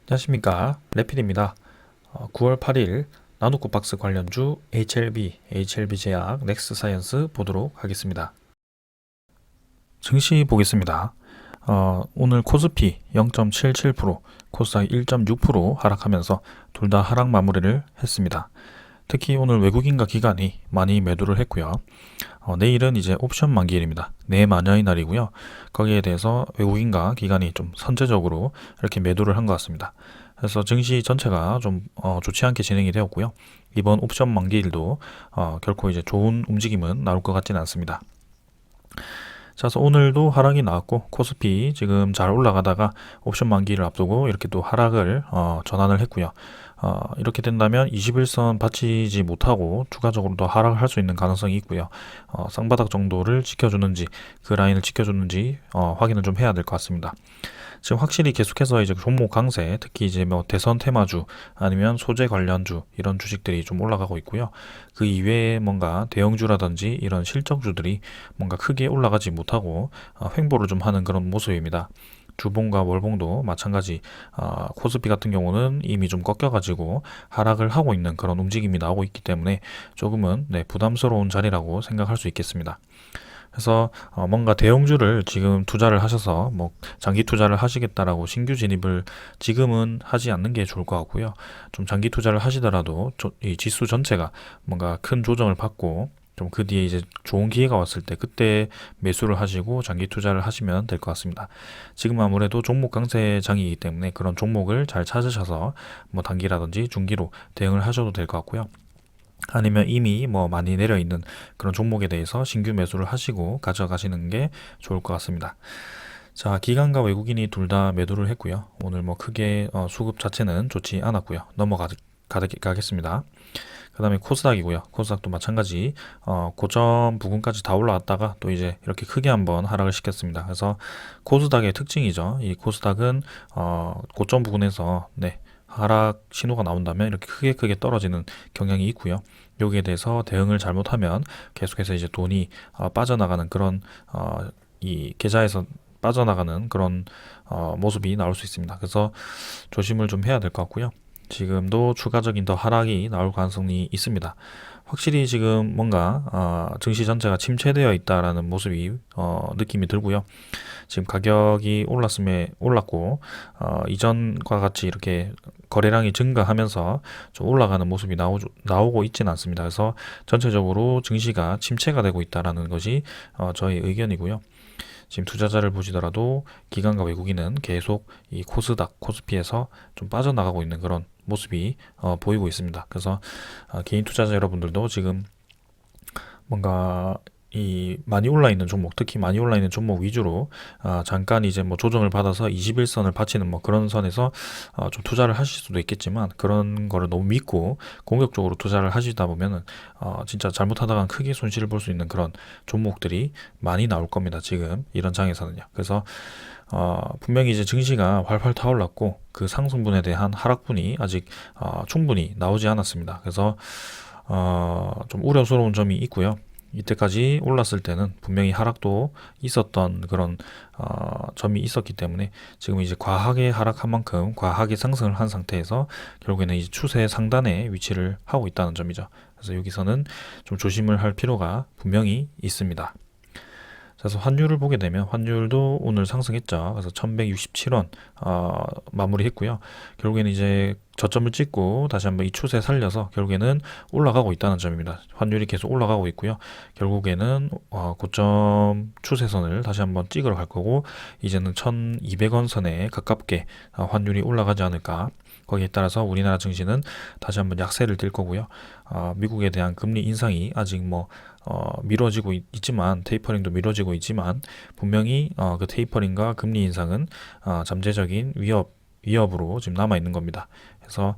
안녕하십니까, 레필입니다. 9월 8일 나노코 박스 관련주 HLB 제약 넥스 사이언스 보도록 하겠습니다. 증시 보겠습니다. 오늘 코스피 0.77%, 코스닥 1.6% 하락하면서 둘 다 하락 마무리를 했습니다. 특히 오늘 외국인과 기관이 많이 매도를 했고요. 내일은 이제 옵션 만기일입니다. 내마녀의 날이고요. 거기에 대해서 외국인과 기관이 좀 선제적으로 이렇게 매도를 한 것 같습니다. 그래서 증시 전체가 좀 좋지 않게 진행이 되었고요. 이번 옵션 만기일도 결코 이제 좋은 움직임은 나올 것 같지는 않습니다. 자, 그래서 오늘도 하락이 나왔고 코스피 지금 잘 올라가다가 옵션 만기를 앞두고 이렇게 또 하락을 전환을 했고요. 이렇게 된다면 21선 받치지 못하고 추가적으로 더 하락을 할 수 있는 가능성이 있고요. 쌍바닥 정도를 지켜주는지 그 라인을 지켜주는지 확인을 좀 해야 될 것 같습니다. 지금 확실히 계속해서 이제 종목 강세, 특히 이제 뭐 대선 테마주 아니면 소재 관련주 이런 주식들이 좀 올라가고 있고요. 그 이외에 뭔가 대형주라든지 이런 실적주들이 뭔가 크게 올라가지 못하고 횡보를 좀 하는 그런 모습입니다. 주봉과 월봉도 마찬가지. 코스피 같은 경우는 이미 좀 꺾여가지고 하락을 하고 있는 그런 움직임이 나오고 있기 때문에 조금은 부담스러운 자리라고 생각할 수 있겠습니다. 그래서 뭔가 대형주를 지금 투자를 하셔서 뭐 장기 투자를 하시겠다라고 신규 진입을 지금은 하지 않는 게 좋을 것 같고요. 좀 장기 투자를 하시더라도 이 지수 전체가 뭔가 큰 조정을 받고 좀 그 뒤에 이제 좋은 기회가 왔을 때 그때 매수를 하시고 장기 투자를 하시면 될 것 같습니다. 지금 아무래도 종목 강세장이기 때문에 그런 종목을 잘 찾으셔서 뭐 단기라든지 중기로 대응을 하셔도 될 것 같고요. 아니면 이미 뭐 많이 내려 있는 그런 종목에 대해서 신규 매수를 하시고 가져가시는 게 좋을 것 같습니다. 자, 기관과 외국인이 둘 다 매도를 했고요. 오늘 뭐 크게 수급 자체는 좋지 않았고요. 넘어가겠습니다. 그 다음에 코스닥이고요. 코스닥도 마찬가지 고점 부근까지 다 올라왔다가 또 이제 이렇게 크게 한번 하락을 시켰습니다. 그래서 코스닥의 특징이죠. 이 코스닥은 고점 부근에서 하락 신호가 나온다면 이렇게 크게 떨어지는 경향이 있고요. 여기에 대해서 대응을 잘못하면 계속해서 이제 돈이 빠져나가는 그런 이 계좌에서 빠져나가는 그런 모습이 나올 수 있습니다. 그래서 조심을 좀 해야 될 것 같고요. 지금도 추가적인 더 하락이 나올 가능성이 있습니다. 확실히 지금 뭔가 증시 전체가 침체되어 있다라는 모습이 느낌이 들고요. 지금 가격이 올랐고 이전과 같이 이렇게 거래량이 증가하면서 좀 올라가는 모습이 나오고 있지는 않습니다. 그래서 전체적으로 증시가 침체가 되고 있다라는 것이 저의 의견이고요. 지금 투자자를 보시더라도 기관과 외국인은 계속 이 코스닥, 코스피에서 좀 빠져나가고 있는 그런 모습이 보이고 있습니다. 그래서 개인 투자자 여러분들도 지금 뭔가 이 많이 올라 있는 종목, 특히 많이 올라 있는 종목 위주로 잠깐 이제 뭐 조정을 받아서 21선을 받치는 뭐 그런 선에서 좀 투자를 하실 수도 있겠지만 그런 거를 너무 믿고 공격적으로 투자를 하시다 보면은 진짜 잘못하다가 크게 손실을 볼 수 있는 그런 종목들이 많이 나올 겁니다. 지금 이런 장에서는요. 그래서 분명히 이제 증시가 활활 타올랐고 그 상승분에 대한 하락분이 아직 충분히 나오지 않았습니다. 그래서 좀 우려스러운 점이 있고요. 이때까지 올랐을 때는 분명히 하락도 있었던 그런 점이 있었기 때문에 지금 이제 과하게 하락한 만큼 과하게 상승을 한 상태에서 결국에는 이제 추세 상단에 위치를 하고 있다는 점이죠. 그래서 여기서는 좀 조심을 할 필요가 분명히 있습니다. 그래서 환율을 보게 되면 환율도 오늘 상승했죠. 그래서 1167원 마무리했고요. 결국에는 이제 저점을 찍고 다시 한번 이 추세 살려서 결국에는 올라가고 있다는 점입니다. 환율이 계속 올라가고 있고요. 결국에는 고점 추세선을 다시 한번 찍으러 갈 거고 이제는 1200원 선에 가깝게 환율이 올라가지 않을까. 거기에 따라서 우리나라 증시는 다시 한번 약세를 띨 거고요. 미국에 대한 금리 인상이 아직 뭐 미뤄지고 있지만 테이퍼링도 미뤄지고 있지만 분명히 그 테이퍼링과 금리 인상은 잠재적인 위협으로 지금 남아 있는 겁니다. 그래서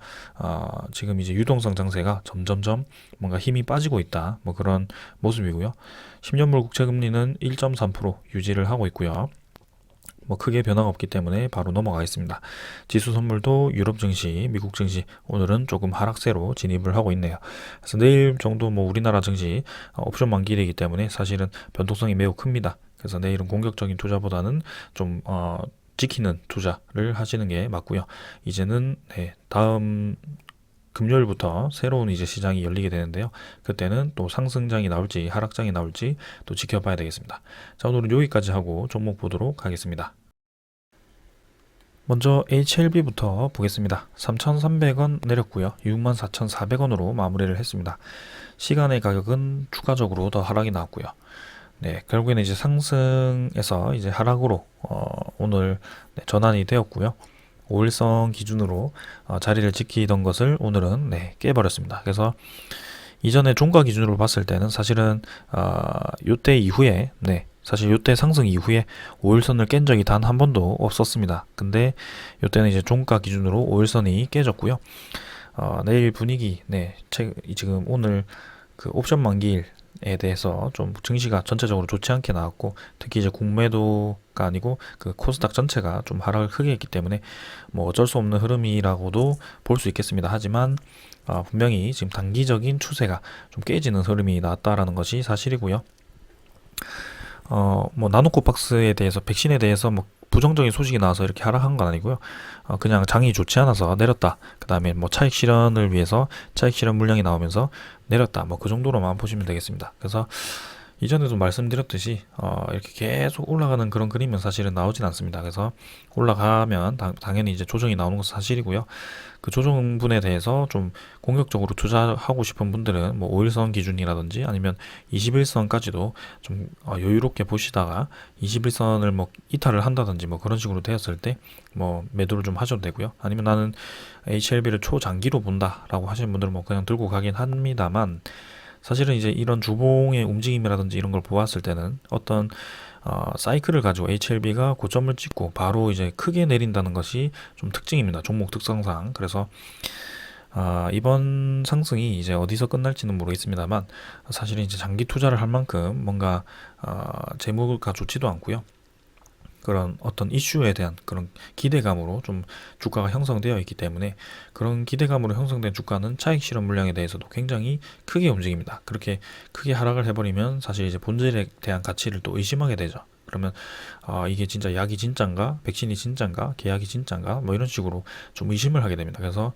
지금 이제 유동성 장세가 점점점 뭔가 힘이 빠지고 있다. 뭐 그런 모습이고요. 10년물 국채 금리는 1.3% 유지를 하고 있고요. 뭐 크게 변화가 없기 때문에 바로 넘어가겠습니다. 지수 선물도 유럽 증시, 미국 증시 오늘은 조금 하락세로 진입을 하고 있네요. 그래서 내일 정도 뭐 우리나라 증시 옵션 만기이기 때문에 사실은 변동성이 매우 큽니다. 그래서 내일은 공격적인 투자보다는 좀 지키는 투자를 하시는 게 맞고요. 이제는 다음 금요일부터 새로운 이제 시장이 열리게 되는데요. 그때는 또 상승장이 나올지 하락장이 나올지 또 지켜봐야 되겠습니다. 자, 오늘은 여기까지 하고 종목 보도록 하겠습니다. 먼저 HLB부터 보겠습니다. 3,300원 내렸고요. 64,400원으로 마무리를 했습니다. 시간의 가격은 추가적으로 더 하락이 나왔고요. 네, 결국에는 이제 상승에서 이제 하락으로 오늘 전환이 되었고요. 5일선 기준으로 자리를 지키던 것을 오늘은 깨버렸습니다. 그래서 이전에 종가 기준으로 봤을 때는 사실은 요때 이후에 사실 요때 상승 이후에 5일선을 깬 적이 단 한 번도 없었습니다. 근데 요때는 이제 종가 기준으로 5일선이 깨졌고요. 내일 분위기 지금 오늘 그 옵션 만기일에 대해서 좀 증시가 전체적으로 좋지 않게 나왔고, 특히 이제 공매도가 아니고 그 코스닥 전체가 좀 하락을 크게 했기 때문에 뭐 어쩔 수 없는 흐름이라고도 볼 수 있겠습니다. 하지만 분명히 지금 단기적인 추세가 좀 깨지는 흐름이 나왔다라는 것이 사실이고요. 뭐 나노코박스에 대해서, 백신에 대해서 뭐 부정적인 소식이 나와서 이렇게 하락한 건 아니고요. 그냥 장이 좋지 않아서 내렸다. 그 다음에 뭐 차익 실현을 위해서 차익 실현 물량이 나오면서 내렸다. 뭐 그 정도로만 보시면 되겠습니다. 그래서 이전에도 말씀드렸듯이 이렇게 계속 올라가는 그런 그림은 사실은 나오진 않습니다. 그래서 올라가면 당연히 이제 조정이 나오는 것은 사실이고요. 그 조정분에 대해서 좀 공격적으로 투자하고 싶은 분들은 뭐 5일선 기준이라든지 아니면 21선까지도 좀 여유롭게 보시다가 21선을 뭐 이탈을 한다든지 뭐 그런 식으로 되었을 때 뭐 매도를 좀 하셔도 되고요. 아니면 나는 HLB를 초장기로 본다라고 하시는 분들은 뭐 그냥 들고 가긴 합니다만, 사실은 이제 이런 주봉의 움직임이라든지 이런 걸 보았을 때는 어떤 사이클을 가지고 HLB가 고점을 찍고 바로 이제 크게 내린다는 것이 좀 특징입니다. 종목 특성상. 그래서 이번 상승이 이제 어디서 끝날지는 모르겠습니다만, 사실은 이제 장기 투자를 할 만큼 뭔가 재무가 좋지도 않고요. 그런 어떤 이슈에 대한 그런 기대감으로 좀 주가가 형성되어 있기 때문에, 그런 기대감으로 형성된 주가는 차익 실현 물량에 대해서도 굉장히 크게 움직입니다. 그렇게 크게 하락을 해버리면 사실 이제 본질에 대한 가치를 또 의심하게 되죠. 그러면 이게 진짜 약이 진짠가, 백신이 진짠가, 계약이 진짠가, 뭐 이런 식으로 좀 의심을 하게 됩니다. 그래서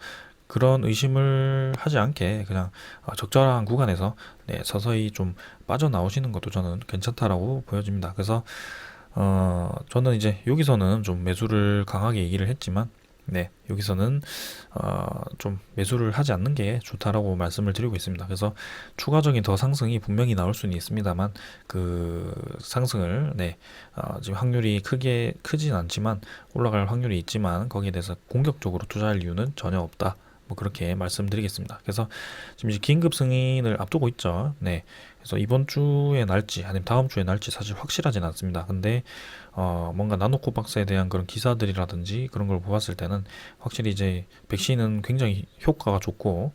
그런 의심을 하지 않게 그냥 적절한 구간에서 서서히 좀 빠져나오시는 것도 저는 괜찮다라고 보여집니다. 그래서 저는 이제 여기서는 좀 매수를 강하게 얘기를 했지만, 여기서는 좀 매수를 하지 않는 게 좋다라고 말씀을 드리고 있습니다. 그래서 추가적인 더 상승이 분명히 나올 수는 있습니다만, 그 상승을 지금 확률이 크진 않지만 올라갈 확률이 있지만 거기에 대해서 공격적으로 투자할 이유는 전혀 없다. 뭐 그렇게 말씀드리겠습니다. 그래서 지금 이제 긴급 승인을 앞두고 있죠. 그래서 이번 주에 날지 아니면 다음 주에 날지 사실 확실하진 않습니다. 근데 뭔가 나노코박스에 대한 그런 기사들이라든지 그런 걸 보았을 때는 확실히 이제 백신은 굉장히 효과가 좋고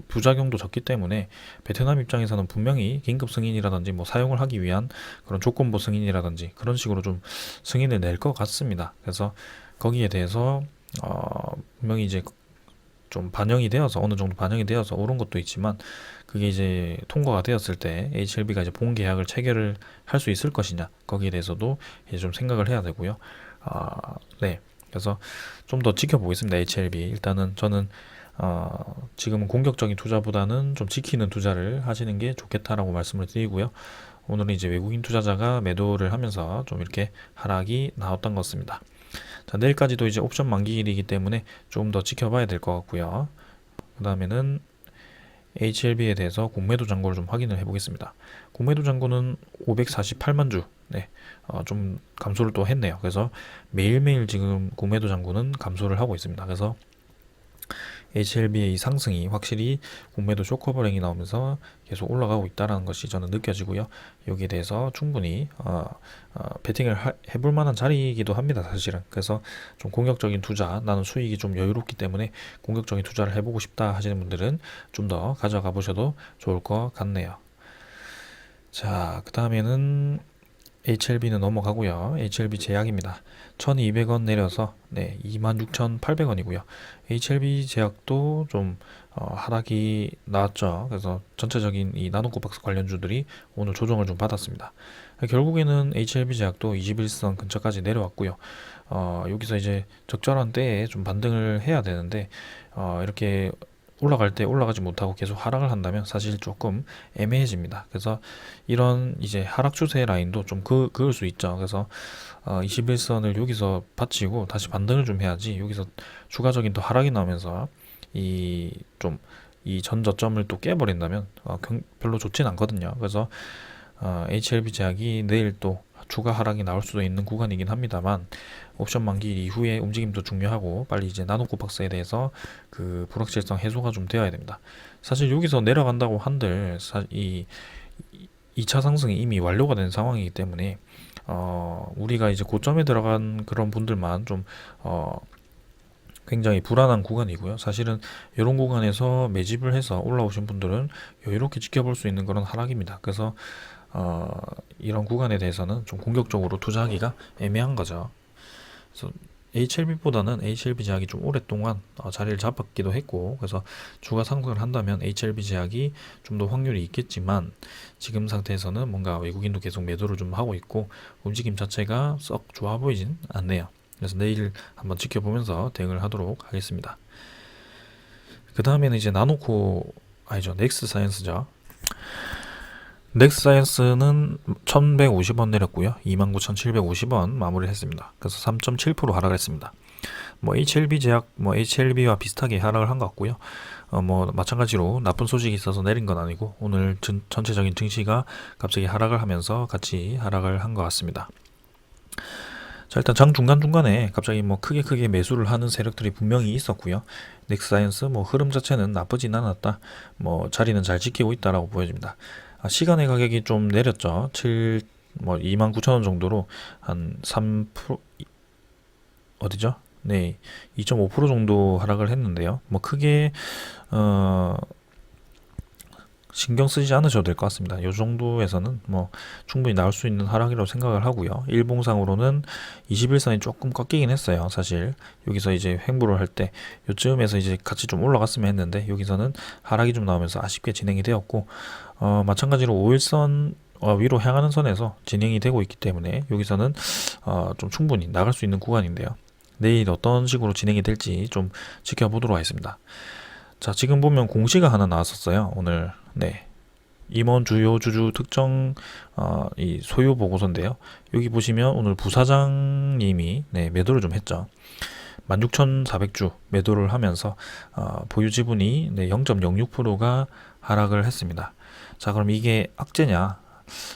부작용도 적기 때문에 베트남 입장에서는 분명히 긴급 승인이라든지 뭐 사용을 하기 위한 그런 조건부 승인이라든지 그런 식으로 좀 승인을 낼 것 같습니다. 그래서 거기에 대해서 분명히 이제 좀 반영이 되어서, 어느 정도 반영이 되어서 오른 것도 있지만, 그게 이제 통과가 되었을 때 HLB가 이제 본 계약을 체결을 할 수 있을 것이냐, 거기에 대해서도 이제 좀 생각을 해야 되고요. 그래서 좀 더 지켜보겠습니다. HLB 일단은 저는 지금은 공격적인 투자보다는 좀 지키는 투자를 하시는 게 좋겠다라고 말씀을 드리고요. 오늘은 이제 외국인 투자자가 매도를 하면서 좀 이렇게 하락이 나왔던 것 같습니다. 자, 내일까지도 이제 옵션 만기일이기 때문에 조금 더 지켜봐야 될 것 같고요. 그 다음에는 HLB에 대해서 공매도 잔고를 좀 확인을 해보겠습니다. 공매도 잔고는 548만 주, 좀 감소를 또 했네요. 그래서 매일매일 지금 공매도 잔고는 감소를 하고 있습니다. 그래서 HLB의 이 상승이 확실히 공매도 쇼커버링이 나오면서 계속 올라가고 있다는 것이 저는 느껴지고요. 여기에 대해서 충분히 베팅을 해볼 만한 자리이기도 합니다. 사실은. 그래서 좀 공격적인 투자, 나는 수익이 좀 여유롭기 때문에 공격적인 투자를 해보고 싶다 하시는 분들은 좀 더 가져가 보셔도 좋을 것 같네요. 자, 그 다음에는 HLB는 넘어가고요. HLB 제약입니다. 1200원 내려서 26,800원이고요. HLB 제약도 좀 하락이 나왔죠. 그래서 전체적인 이 나노코박스 관련주들이 오늘 조정을 좀 받았습니다. 결국에는 HLB 제약도 21선 근처까지 내려왔고요. 여기서 이제 적절한 때에 좀 반등을 해야 되는데 이렇게 올라갈 때 올라가지 못하고 계속 하락을 한다면 사실 조금 애매해집니다. 그래서 이런 이제 하락 추세 라인도 좀 그을 수 있죠. 그래서 21선을 여기서 받치고 다시 반등을 좀 해야지 여기서 추가적인 또 하락이 나오면서 이 좀 이 전 저점을 또 깨버린다면 별로 좋진 않거든요. 그래서 HLB 제약이 내일 또 추가 하락이 나올 수도 있는 구간이긴 합니다만 옵션 만기 이후의 움직임도 중요하고 빨리 이제 나노코박스에 대해서 그 불확실성 해소가 좀 되어야 됩니다. 사실 여기서 내려간다고 한들 이 2차 상승이 이미 완료가 된 상황이기 때문에 우리가 이제 고점에 들어간 그런 분들만 좀 굉장히 불안한 구간이고요. 사실은 이런 구간에서 매집을 해서 올라오신 분들은 여유롭게 지켜볼 수 있는 그런 하락입니다. 그래서 이런 구간에 대해서는 좀 공격적으로 투자하기가 애매한 거죠. 그래서 HLB보다는 HLB 제약이 좀 오랫동안 자리를 잡았기도 했고, 그래서 주가 상승을 한다면 HLB 제약이 좀 더 확률이 있겠지만 지금 상태에서는 뭔가 외국인도 계속 매도를 좀 하고 있고 움직임 자체가 썩 좋아 보이진 않네요. 그래서 내일 한번 지켜보면서 대응을 하도록 하겠습니다. 그 다음에는 이제 넥스 사이언스죠. 넥스사이언스는 1150원 내렸고요. 29,750원 마무리를 했습니다. 그래서 3.7% 하락했습니다. 뭐 HLB 제약, 뭐 HLB와 비슷하게 하락을 한 것 같고요. 뭐 마찬가지로 나쁜 소식이 있어서 내린 건 아니고 오늘 전체적인 증시가 갑자기 하락을 하면서 같이 하락을 한 것 같습니다. 자, 일단 장 중간중간에 갑자기 뭐 크게 매수를 하는 세력들이 분명히 있었고요. 넥스사이언스 뭐 흐름 자체는 나쁘진 않았다. 뭐 자리는 잘 지키고 있다라고 보여집니다. 시간의 가격이 좀 내렸죠. 29,000원 정도로 한 3% 어디죠? 네, 2.5% 정도 하락을 했는데요. 뭐 크게 신경 쓰지 않으셔도 될 것 같습니다. 이 정도에서는 뭐 충분히 나올 수 있는 하락이라고 생각을 하고요. 일봉상으로는 21선이 조금 꺾이긴 했어요. 사실 여기서 이제 횡보를 할 때 요쯤에서 이제 같이 좀 올라갔으면 했는데 여기서는 하락이 좀 나오면서 아쉽게 진행이 되었고 마찬가지로 5일선 위로 향하는 선에서 진행이 되고 있기 때문에 여기서는 좀 충분히 나갈 수 있는 구간인데요. 내일 어떤 식으로 진행이 될지 좀 지켜보도록 하겠습니다. 자, 지금 보면 공시가 하나 나왔었어요. 오늘 임원 주요 주주 특정 이 소유 보고서인데요. 여기 보시면 오늘 부사장님이 매도를 좀 했죠. 16,400주 매도를 하면서 보유 지분이 0.06%가 하락을 했습니다. 자, 그럼 이게 악재냐?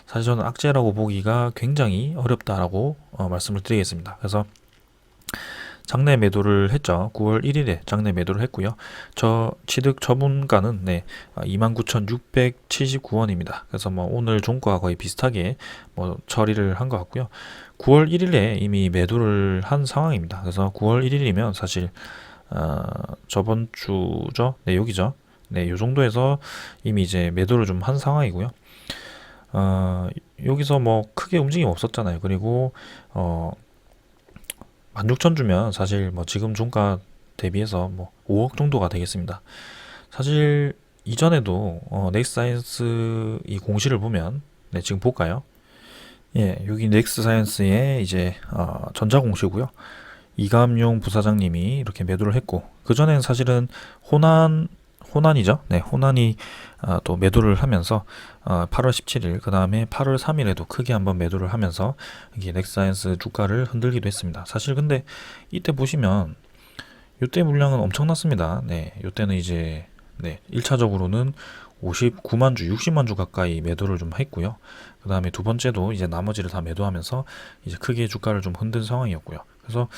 사실 저는 악재라고 보기가 굉장히 어렵다라고 말씀을 드리겠습니다. 그래서 장내 매도를 했죠. 9월 1일에 장내 매도를 했고요. 저 취득 처분가는 29,679원입니다. 그래서 뭐 오늘 종가와 거의 비슷하게 뭐 처리를 한 것 같고요. 9월 1일에 이미 매도를 한 상황입니다. 그래서 9월 1일이면 사실 저번 주죠. 여기죠. 요 정도에서 이미 이제 매도를 좀 한 상황이고요. 여기서 뭐 크게 움직임 없었잖아요. 그리고 16,000 주면 사실 뭐 지금 종가 대비해서 뭐 5억 정도가 되겠습니다. 사실 이전에도 넥스사이언스 이 공시를 보면 지금 볼까요? 예, 여기 넥스사이언스의 이제 전자공시고요. 이감용 부사장님이 이렇게 매도를 했고 그 전에는 사실은 호난이죠. 호난이 또 매도를 하면서 8월 17일 그 다음에 8월 3일에도 크게 한번 매도를 하면서 이게 넥사이언스 주가를 흔들기도 했습니다. 사실 근데 이때 보시면 이때 물량은 엄청났습니다. 이때는 이제 1차적으로는 59만 주, 60만 주 가까이 매도를 좀 했고요. 그 다음에 두 번째도 이제 나머지를 다 매도하면서 이제 크게 주가를 좀 흔든 상황이었고요. 그래서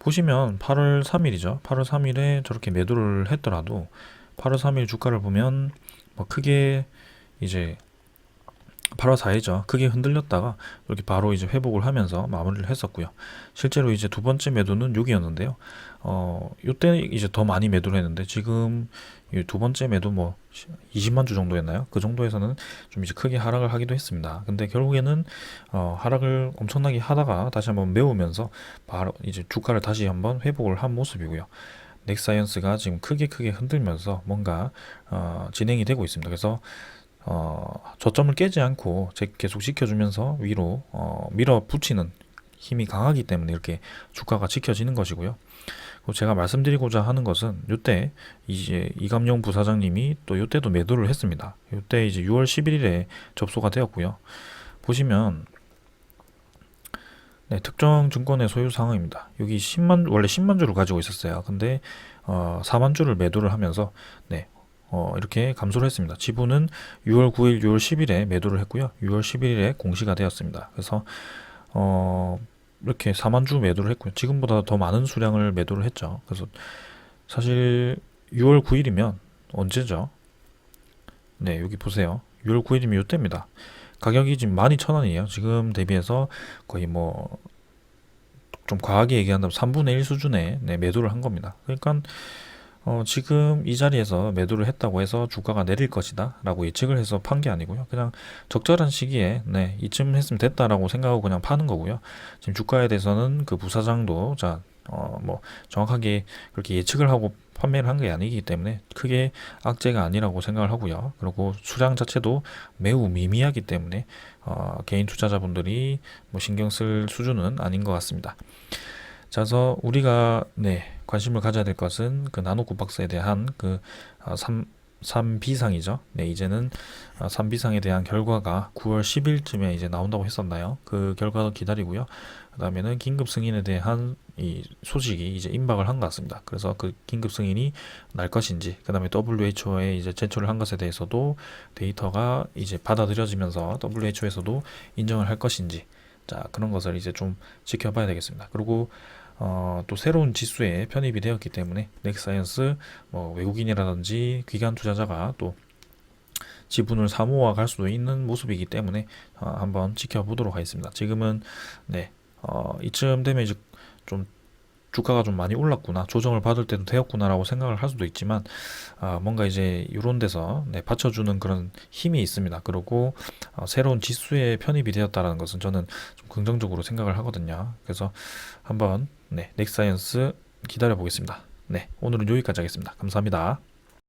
보시면 8월 3일이죠. 8월 3일에 저렇게 매도를 했더라도 8월 3일 주가를 보면 뭐 크게 이제 8월 4일이죠. 크게 흔들렸다가 이렇게 바로 이제 회복을 하면서 마무리를 했었고요. 실제로 이제 두 번째 매도는 6이었는데요. 이때 이제 더 많이 매도를 했는데 지금 이 두 번째 매도 뭐 20만 주 정도였나요? 그 정도에서는 좀 이제 크게 하락을 하기도 했습니다. 근데 결국에는 하락을 엄청나게 하다가 다시 한번 메우면서 바로 이제 주가를 다시 한번 회복을 한 모습이고요. 넥사이언스가 지금 크게 흔들면서 뭔가 진행이 되고 있습니다. 그래서 저점을 깨지 않고 계속 지켜주면서 위로 밀어붙이는 힘이 강하기 때문에 이렇게 주가가 지켜지는 것이고요. 그리고 제가 말씀드리고자 하는 것은 이때 이제 이감용 부사장님이 또 이때도 매도를 했습니다. 이때 이제 6월 11일에 접수가 되었고요. 보시면 네, 특정 증권의 소유 상황입니다. 여기 원래 10만 주를 가지고 있었어요. 근데 4만 주를 매도를 하면서 네, 이렇게 감소를 했습니다. 지분은 6월 9일, 6월 10일에 매도를 했고요. 6월 11일에 공시가 되었습니다. 그래서 이렇게 4만 주 매도를 했고요. 지금보다 더 많은 수량을 매도를 했죠. 그래서 사실 6월 9일이면 언제죠? 네, 여기 보세요. 6월 9일이면 이때입니다. 가격이 지금 12,000원이에요. 지금 대비해서 거의 뭐 좀 과하게 얘기한다면 3분의 1 수준에 네, 매도를 한 겁니다. 그러니까 지금 이 자리에서 매도를 했다고 해서 주가가 내릴 것이다 라고 예측을 해서 판 게 아니고요. 그냥 적절한 시기에 네, 이쯤 했으면 됐다라고 생각하고 그냥 파는 거고요. 지금 주가에 대해서는 그 부사장도 뭐 정확하게 그렇게 예측을 하고 판매를 한 게 아니기 때문에 크게 악재가 아니라고 생각을 하고요. 그리고 수량 자체도 매우 미미하기 때문에 개인 투자자분들이 뭐 신경 쓸 수준은 아닌 것 같습니다. 자, 그래서 우리가 관심을 가져야 될 것은 그 나노코박스에 대한 그 3비상이죠. 네, 이제는 3비상에 대한 결과가 9월 10일쯤에 이제 나온다고 했었나요? 그 결과도 기다리고요. 그 다음에는 긴급 승인에 대한 이 소식이 이제 임박을 한 것 같습니다. 그래서 그 긴급 승인이 날 것인지, 그 다음에 WHO에 이제 제출을 한 것에 대해서도 데이터가 이제 받아들여지면서 WHO에서도 인정을 할 것인지, 자, 그런 것을 이제 좀 지켜봐야 되겠습니다. 그리고 또 새로운 지수에 편입이 되었기 때문에 넥사이언스 뭐 외국인이라든지 기관 투자자가 또 지분을 사모아 갈 수도 있는 모습이기 때문에 한번 지켜보도록 하겠습니다. 지금은 이쯤 되면 이제 좀 주가가 좀 많이 올랐구나, 조정을 받을 때도 되었구나라고 생각을 할 수도 있지만 뭔가 이제 이런 데서 받쳐주는 그런 힘이 있습니다. 그리고 새로운 지수에 편입이 되었다는 것은 저는 좀 긍정적으로 생각을 하거든요. 그래서 한번 넥사이언스 기다려 보겠습니다. 네, 오늘은 여기까지 하겠습니다. 감사합니다.